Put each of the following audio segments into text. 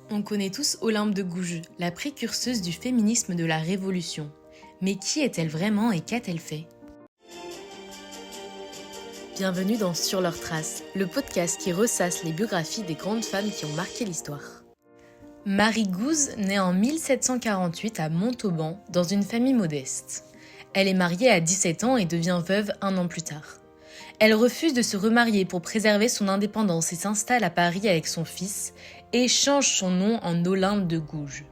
On connaît tous Olympe de Gouges, la précurseuse du féminisme de la Révolution. Mais qui est-elle vraiment et qu'a-t-elle fait ? Bienvenue dans Sur leurs traces, le podcast qui ressasse les biographies des grandes femmes qui ont marqué l'histoire. Marie Gouze naît en 1748 à Montauban, dans une famille modeste. Elle est mariée à 17 ans et devient veuve un an plus tard. Elle refuse de se remarier pour préserver son indépendance et s'installe à Paris avec son fils et change son nom en Olympe de Gouges.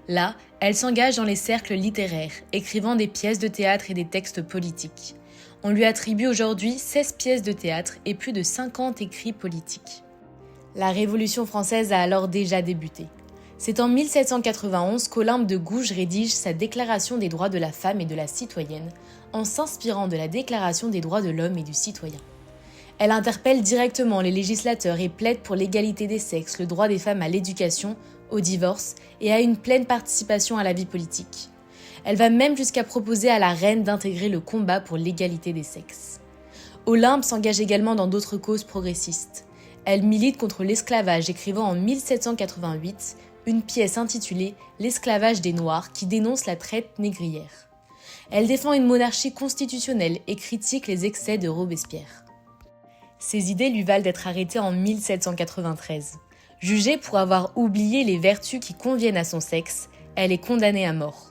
Là, elle s'engage dans les cercles littéraires, écrivant des pièces de théâtre et des textes politiques. On lui attribue aujourd'hui 16 pièces de théâtre et plus de 50 écrits politiques. La Révolution française a alors déjà débuté. C'est en 1791 qu'Olympe de Gouges rédige sa Déclaration des droits de la femme et de la citoyenne, en s'inspirant de la Déclaration des droits de l'homme et du citoyen. Elle interpelle directement les législateurs et plaide pour l'égalité des sexes, le droit des femmes à l'éducation, au divorce et à une pleine participation à la vie politique. Elle va même jusqu'à proposer à la reine d'intégrer le combat pour l'égalité des sexes. Olympe s'engage également dans d'autres causes progressistes. Elle milite contre l'esclavage, écrivant en 1788 une pièce intitulée « L'esclavage des Noirs » qui dénonce la traite négrière. Elle défend une monarchie constitutionnelle et critique les excès de Robespierre. Ses idées lui valent d'être arrêtée en 1793. Jugée pour avoir oublié les vertus qui conviennent à son sexe, elle est condamnée à mort.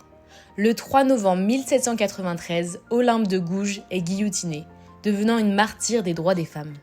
Le 3 novembre 1793, Olympe de Gouges est guillotinée, devenant une martyre des droits des femmes.